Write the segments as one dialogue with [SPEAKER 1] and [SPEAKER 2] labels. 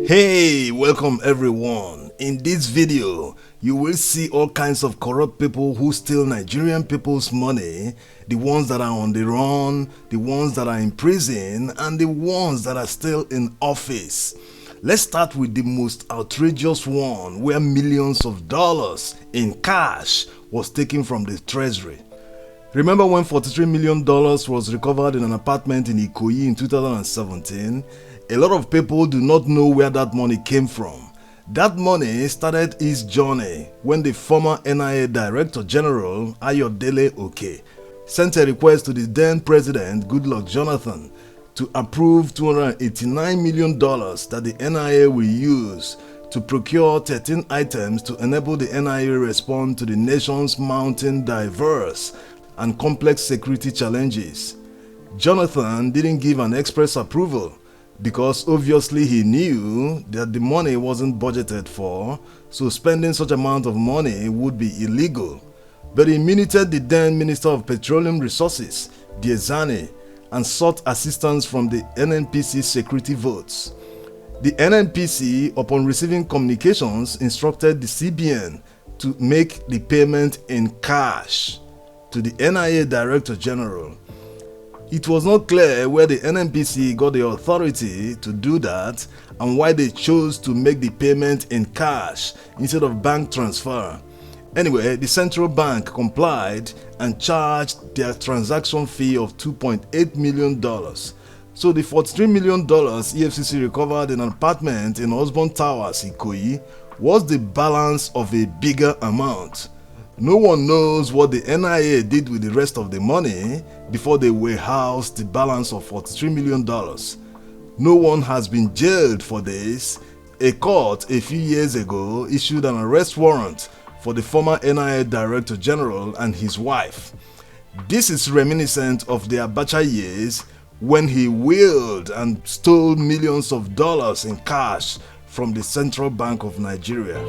[SPEAKER 1] Hey, welcome everyone. In this video, you will see all kinds of corrupt people who steal Nigerian people's money, the ones that are on the run, the ones that are in prison, and the ones that are still in office. Let's start with the most outrageous one, where millions of dollars in cash was taken from the treasury. Remember when $43 million was recovered in an apartment in Ikoyi in 2017? A lot of people do not know where that money came from. That money started its journey when the former NIA Director General Ayodele Oke sent a request to the then President Goodluck Jonathan to approve $289 million that the NIA will use to procure 13 items to enable the NIA respond to the nation's mounting diverse and complex security challenges. Jonathan didn't give an express approval because obviously he knew that the money wasn't budgeted for, so spending such amount of money would be illegal. But he minuted the then Minister of Petroleum Resources, Diezani, and sought assistance from the NNPC security votes. The NNPC, upon receiving communications, instructed the CBN to make the payment in cash to the NIA Director General. It was not clear where the NNPC got the authority to do that and why they chose to make the payment in cash instead of bank transfer. Anyway, the central bank complied and charged their transaction fee of $2.8 million. So the $43 million EFCC recovered in an apartment in Osborne Towers, Ikoyi, was the balance of a bigger amount. No one knows what the NIA did with the rest of the money before they warehoused the balance of $43 million. No one has been jailed for this. A court a few years ago issued an arrest warrant for the former NIA Director General and his wife. This is reminiscent of the Abacha years when he wheeled and stole millions of dollars in cash from the Central Bank of Nigeria.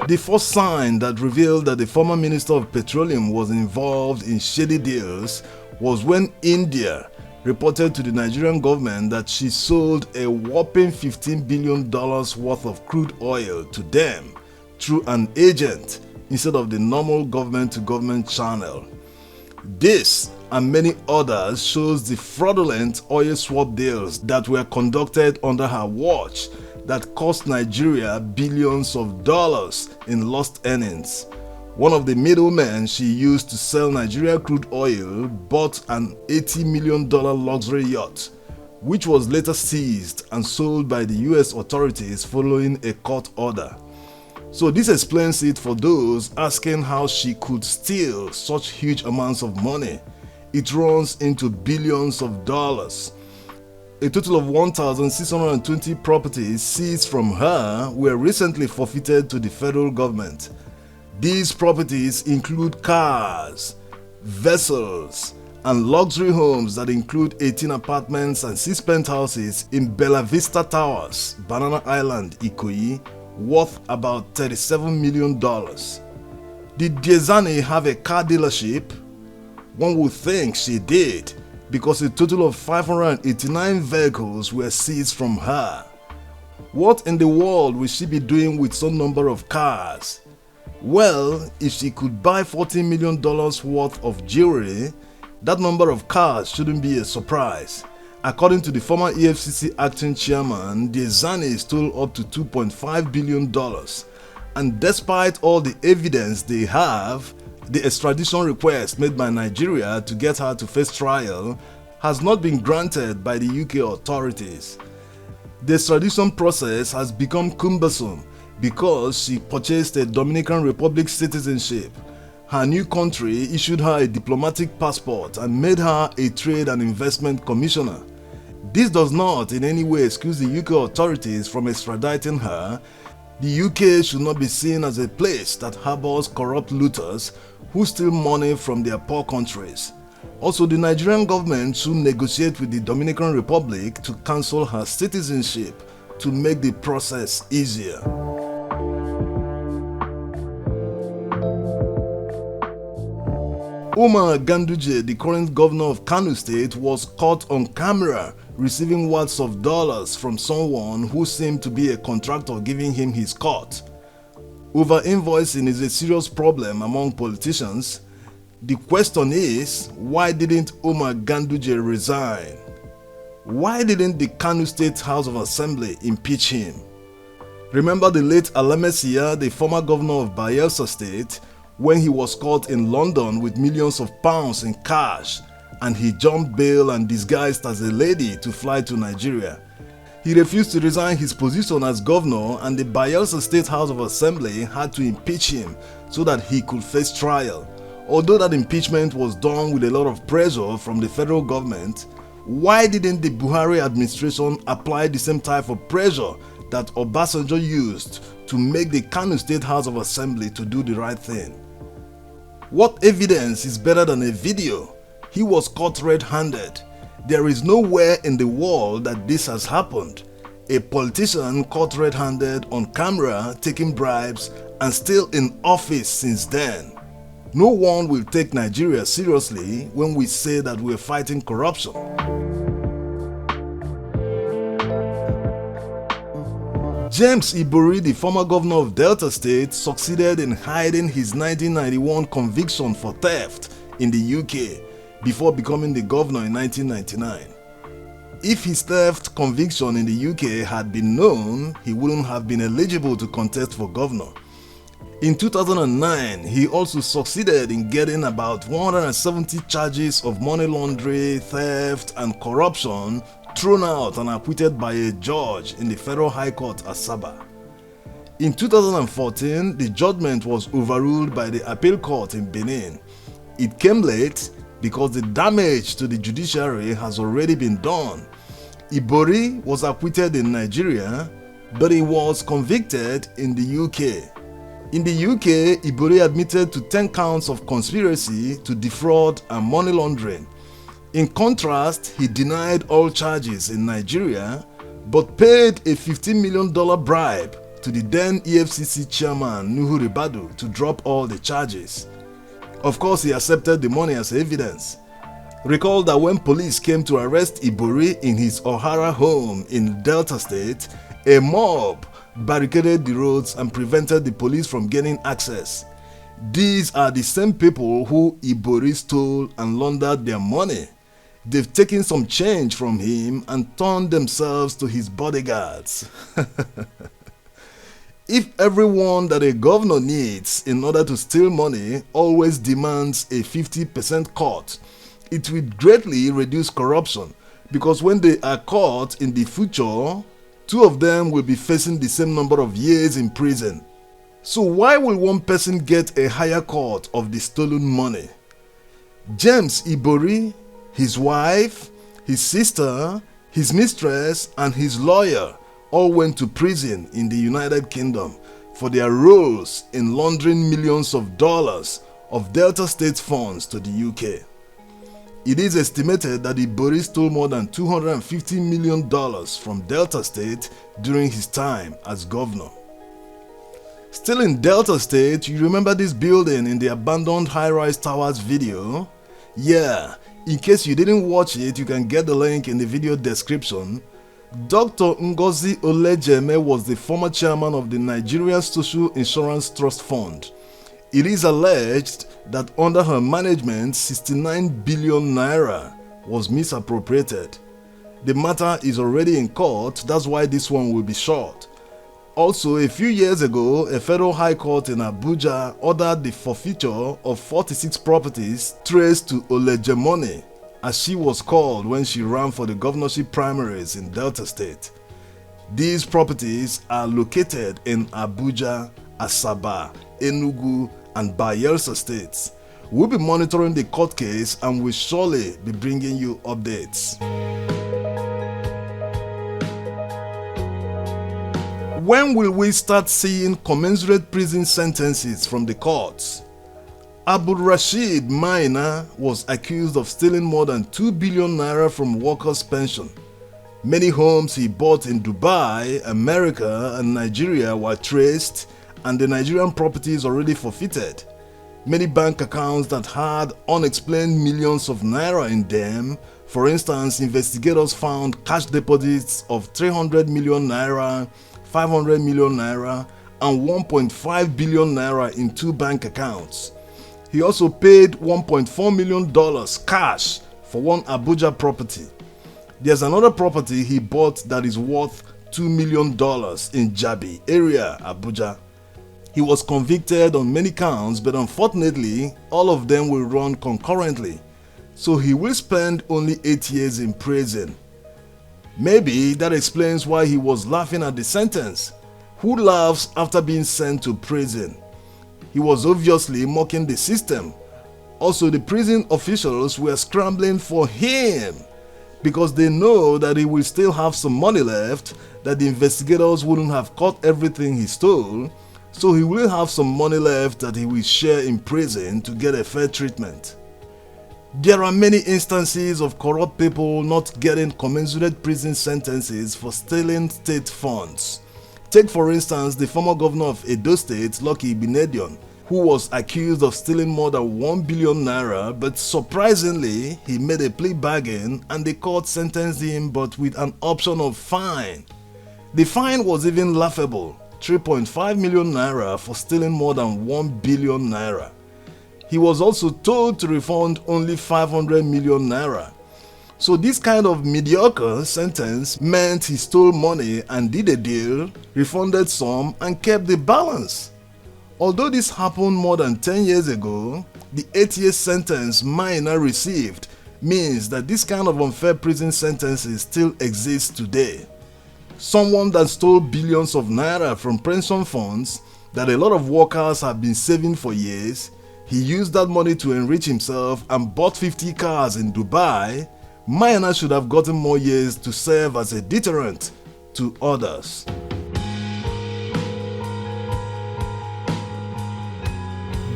[SPEAKER 1] The first sign that revealed that the former Minister of Petroleum was involved in shady deals was when India reported to the Nigerian government that she sold a whopping $15 billion worth of crude oil to them through an agent instead of the normal government-to-government channel. This and many others shows the fraudulent oil swap deals that were conducted under her watch that cost Nigeria billions of dollars in lost earnings. One of the middlemen she used to sell Nigeria crude oil bought an $80 million luxury yacht, which was later seized and sold by the US authorities following a court order. So this explains it for those asking how she could steal such huge amounts of money. It runs into billions of dollars. A total of 1,620 properties seized from her were recently forfeited to the federal government. These properties include cars, vessels, and luxury homes that include 18 apartments and 6 penthouses in Bella Vista Towers, Banana Island, Ikoyi, worth about $37 million. Did Diezani have a car dealership? One would think she did, because a total of 589 vehicles were seized from her. What in the world will she be doing with some number of cars? Well, if she could buy $14 million worth of jewelry, that number of cars shouldn't be a surprise. According to the former EFCC acting chairman, Diezani stole up to $2.5 billion. And despite all the evidence they have, the extradition request made by Nigeria to get her to face trial has not been granted by the UK authorities. The extradition process has become cumbersome because she purchased a Dominican Republic citizenship. Her new country issued her a diplomatic passport and made her a trade and investment commissioner. This does not in any way excuse the UK authorities from extraditing her. The UK should not be seen as a place that harbors corrupt looters who steal money from their poor countries. Also, the Nigerian government should negotiate with the Dominican Republic to cancel her citizenship to make the process easier. Umar Ganduje, the current governor of Kano State, was caught on camera receiving wads of dollars from someone who seemed to be a contractor giving him his cut. Over-invoicing is a serious problem among politicians. The question is, why didn't Umar Ganduje resign? Why didn't the Kano State House of Assembly impeach him? Remember the late Alamesiya, the former governor of Bayelsa State, when he was caught in London with millions of pounds in cash and he jumped bail and disguised as a lady to fly to Nigeria. He refused to resign his position as governor and the Bayelsa State House of Assembly had to impeach him so that he could face trial. Although that impeachment was done with a lot of pressure from the federal government, why didn't the Buhari administration apply the same type of pressure that Obasanjo used to make the Kano State House of Assembly to do the right thing? What evidence is better than a video? He was caught red-handed. There is nowhere in the world that this has happened. A politician caught red-handed on camera taking bribes and still in office since then. No one will take Nigeria seriously when we say that we're fighting corruption. James Ibori, the former governor of Delta State, succeeded in hiding his 1991 conviction for theft in the UK before becoming the governor in 1999. If his theft conviction in the UK had been known, he wouldn't have been eligible to contest for governor. In 2009, he also succeeded in getting about 170 charges of money laundering, theft, and corruption thrown out and acquitted by a judge in the Federal High Court, Asaba. In 2014, the judgment was overruled by the Appeal Court in Benin. It came late because the damage to the judiciary has already been done. Ibori was acquitted in Nigeria, but he was convicted in the UK. In the UK, Ibori admitted to 10 counts of conspiracy to defraud and money laundering. In contrast, he denied all charges in Nigeria, but paid a $15 million bribe to the then EFCC chairman Nuhu Ribadu to drop all the charges. Of course, he accepted the money as evidence. Recall that when police came to arrest Ibori in his O'Hara home in Delta State, a mob barricaded the roads and prevented the police from gaining access. These are the same people who Ibori stole and laundered their money. They've taken some change from him and turned themselves to his bodyguards. If everyone that a governor needs in order to steal money always demands a 50% cut, it will greatly reduce corruption, because when they are caught in the future, two of them will be facing the same number of years in prison. So why will one person get a higher cut of the stolen money? James Ibori, his wife, his sister, his mistress, and his lawyer all went to prison in the United Kingdom for their roles in laundering millions of dollars of Delta State funds to the UK. It is estimated that Ibori stole more than $250 million from Delta State during his time as governor. Still in Delta State, you remember this building in the abandoned high-rise towers video? Yeah, in case you didn't watch it, you can get the link in the video description. Dr. Ngozi Olejemoney was the former chairman of the Nigerian Social Insurance Trust Fund. It is alleged that under her management, 69 billion naira was misappropriated. The matter is already in court, that's why this one will be short. Also, a few years ago, a federal high court in Abuja ordered the forfeiture of 46 properties traced to Olejemoney, as she was called when she ran for the governorship primaries in Delta State. These properties are located in Abuja, Asaba, Enugu, and Bayelsa states. We'll be monitoring the court case and will surely be bringing you updates. When will we start seeing commensurate prison sentences from the courts? Abdul Rashid Maina was accused of stealing more than 2 billion naira from workers' pension. Many homes he bought in Dubai, America, and Nigeria were traced, and the Nigerian property is already forfeited. many bank accounts that had unexplained millions of naira in them. For instance, investigators found cash deposits of 300 million naira, 500 million naira, and 1.5 billion naira in 2 bank accounts. He also paid $1.4 million cash for one Abuja property. There's another property he bought that is worth $2 million in Jabi area, Abuja. He was convicted on many counts, but unfortunately, all of them will run concurrently, so he will spend only 8 years in prison. Maybe that explains why he was laughing at the sentence. Who laughs after being sent to prison? He was obviously mocking the system. Also, the prison officials were scrambling for him because they know that he will still have some money left, that the investigators wouldn't have caught everything he stole, so he will have some money left that he will share in prison to get a fair treatment. There are many instances of corrupt people not getting commensurate prison sentences for stealing state funds. Take for instance the former governor of Edo State, Lucky Ibinedion, who was accused of stealing more than 1 billion naira, but surprisingly he made a plea bargain and the court sentenced him, but with an option of fine. The fine was even laughable, 3.5 million naira for stealing more than 1 billion naira. He was also told to refund only 500 million naira. So this kind of mediocre sentence meant he stole money and did a deal, refunded some and kept the balance. Although this happened more than 10 years ago, the 8-year sentence Maina received means that this kind of unfair prison sentences still exist today. Someone that stole billions of naira from pension funds that a lot of workers have been saving for years, he used that money to enrich himself and bought 50 cars in Dubai. Maina should have gotten more years to serve as a deterrent to others.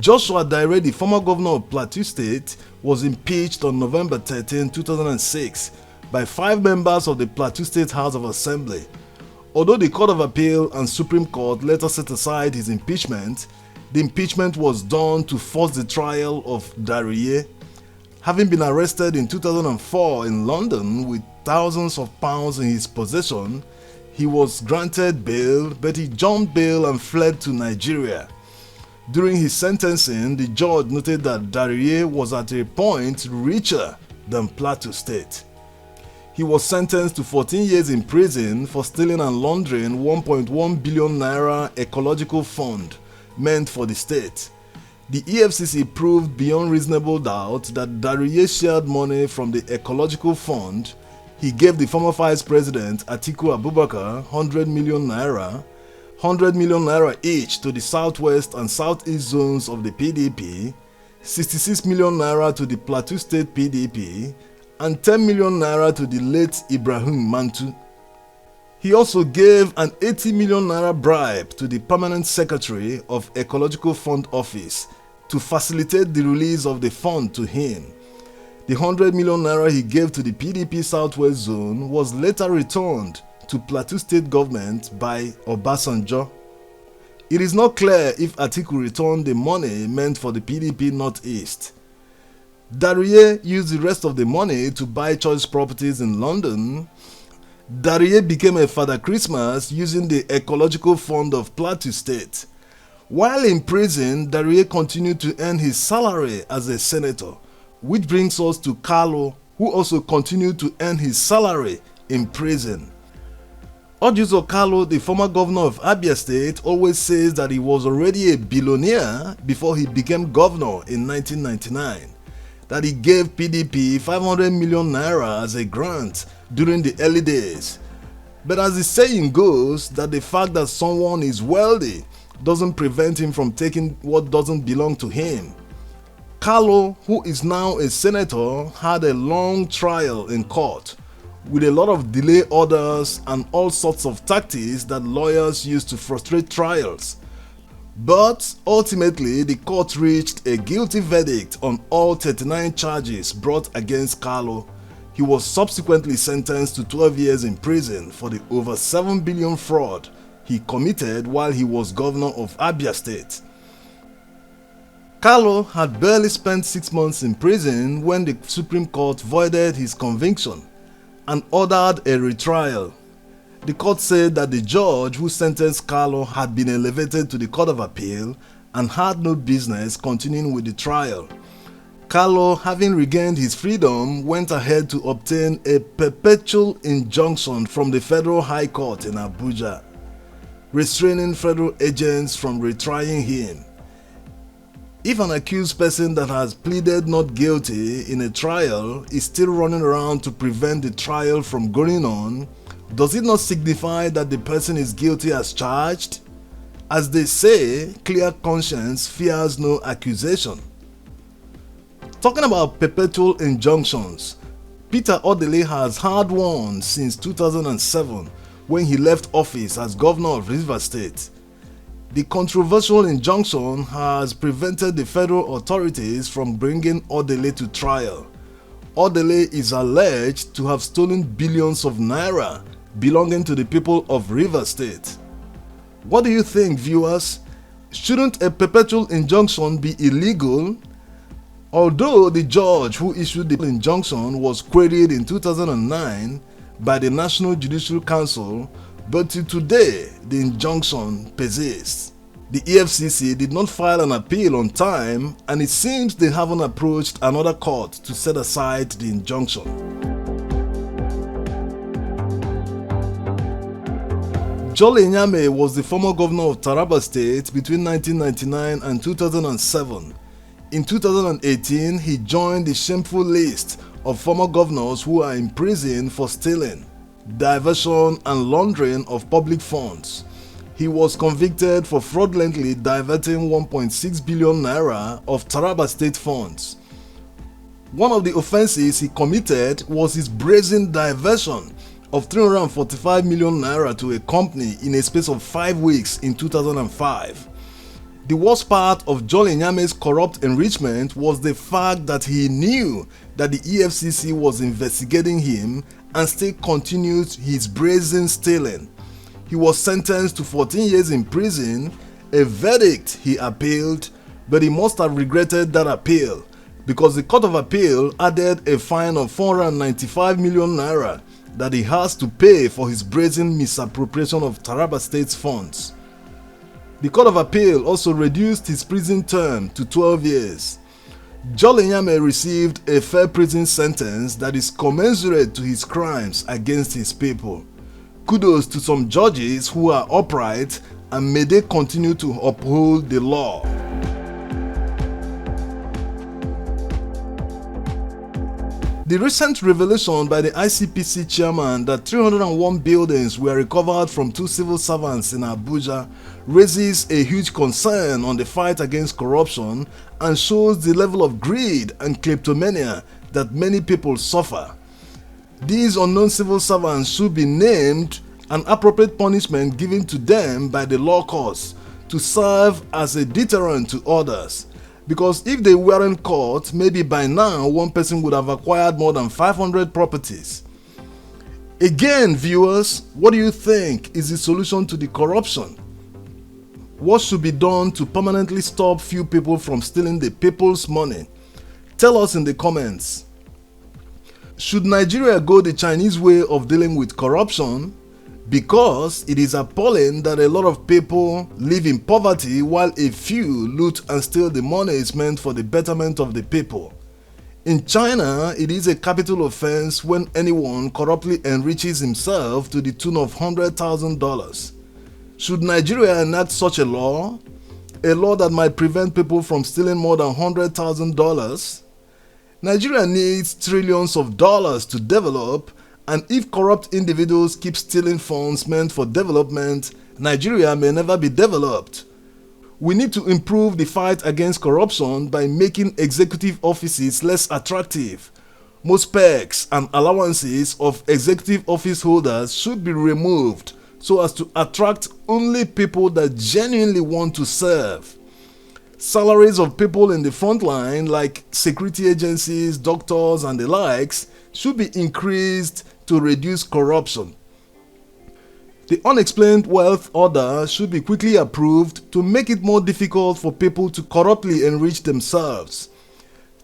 [SPEAKER 1] Joshua Daire, the former governor of Plateau State, was impeached on November 13, 2006 by 5 members of the Plateau State House of Assembly. Although the Court of Appeal and Supreme Court later set aside his impeachment, the impeachment was done to force the trial of Daire. Having been arrested in 2004 in London with thousands of pounds in his possession, he was granted bail, but he jumped bail and fled to Nigeria. During his sentencing, the judge noted that Daire was at a point richer than Plateau State. He was sentenced to 14 years in prison for stealing and laundering 1.1 billion naira ecological fund meant for the state. The EFCC proved beyond reasonable doubt that Daire shared money from the ecological fund. He gave the former vice president Atiku Abubakar 100 million naira, 100 million naira each to the southwest and southeast zones of the PDP, 66 million naira to the Plateau State PDP, and 10 million naira to the late Ibrahim Mantu. He also gave an 80 million naira bribe to the permanent secretary of Ecological Fund Office to facilitate the release of the fund to him. The 100 million naira he gave to the PDP Southwest Zone was later returned to Plateau State government by Obasanjo. It is not clear if Atiku returned the money meant for the PDP Northeast. Daire used the rest of the money to buy choice properties in London. Daire became a Father Christmas using the Ecological Fund of Plateau State. While in prison, Daire continued to earn his salary as a senator, which brings us to Carlo, who also continued to earn his salary in prison. Ojuzo Carlo, the former governor of Abia State, always says that he was already a billionaire before he became governor in 1999, that he gave PDP 500 million naira as a grant during the early days. But as the saying goes, that the fact that someone is wealthy doesn't prevent him from taking what doesn't belong to him. Carlo, who is now a senator, had a long trial in court with a lot of delay orders and all sorts of tactics that lawyers use to frustrate trials. But ultimately, the court reached a guilty verdict on all 39 charges brought against Carlo. He was subsequently sentenced to 12 years in prison for the over 7 billion fraud he committed while he was governor of Abia State. Carlo had barely spent 6 months in prison when the Supreme Court voided his conviction and ordered a retrial. The court said that the judge who sentenced Carlo had been elevated to the Court of Appeal and had no business continuing with the trial. Carlo, having regained his freedom, went ahead to obtain a perpetual injunction from the Federal High Court in Abuja, restraining federal agents from retrying him. If an accused person that has pleaded not guilty in a trial is still running around to prevent the trial from going on, does it not signify that the person is guilty as charged? As they say, clear conscience fears no accusation. Talking about perpetual injunctions, Peter Odili has had one since 2007 when he left office as governor of Rivers State. The controversial injunction has prevented the federal authorities from bringing Odili to trial. Odili is alleged to have stolen billions of naira belonging to the people of Rivers State. What do you think, viewers? Shouldn't a perpetual injunction be illegal? Although the judge who issued the injunction was queried in 2009 by the National Judicial Council, but till today the injunction persists. The EFCC did not file an appeal on time, and it seems they haven't approached another court to set aside the injunction. Olejemoney was the former governor of Taraba State between 1999 and 2007. In 2018, he joined the shameful list of former governors who are in prison for stealing, diversion and laundering of public funds. He was convicted for fraudulently diverting 1.6 billion naira of Taraba State funds. One of the offenses he committed was his brazen diversion of 345 million naira to a company in a space of 5 weeks in 2005. The worst part of Olejemoney's corrupt enrichment was the fact that he knew that the EFCC was investigating him and still continued his brazen stealing. He was sentenced to 14 years in prison, a verdict he appealed, but he must have regretted that appeal because the Court of Appeal added a fine of 495 million naira that he has to pay for his brazen misappropriation of Taraba State's funds. The Court of Appeal also reduced his prison term to 12 years. Olejemoney received a fair prison sentence that is commensurate to his crimes against his people. Kudos to some judges who are upright, and may they continue to uphold the law. The recent revelation by the ICPC chairman that 301 buildings were recovered from 2 civil servants in Abuja raises a huge concern on the fight against corruption and shows the level of greed and kleptomania that many people suffer. These unknown civil servants should be named and appropriate punishment given to them by the law courts to serve as a deterrent to others. Because if they weren't caught, maybe by now one person would have acquired more than 500 properties. Again, viewers, what do you think is the solution to the corruption? What should be done to permanently stop few people from stealing the people's money? Tell us in the comments. Should Nigeria go the Chinese way of dealing with corruption? Because it is appalling that a lot of people live in poverty while a few loot and steal the money is meant for the betterment of the people. In China, it is a capital offense when anyone corruptly enriches himself to the tune of $100,000. Should Nigeria enact such a law that might prevent people from stealing more than $100,000? Nigeria needs trillions of dollars to develop, and if corrupt individuals keep stealing funds meant for development, Nigeria may never be developed. We need to improve the fight against corruption by making executive offices less attractive. Most perks and allowances of executive office holders should be removed so as to attract only people that genuinely want to serve. Salaries of people in the front line like security agencies, doctors and the likes should be increased to reduce corruption. The unexplained wealth order should be quickly approved to make it more difficult for people to corruptly enrich themselves.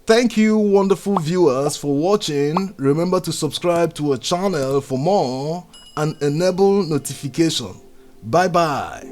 [SPEAKER 1] Thank you, wonderful viewers, for watching. Remember to subscribe to our channel for more and enable notification. Bye bye.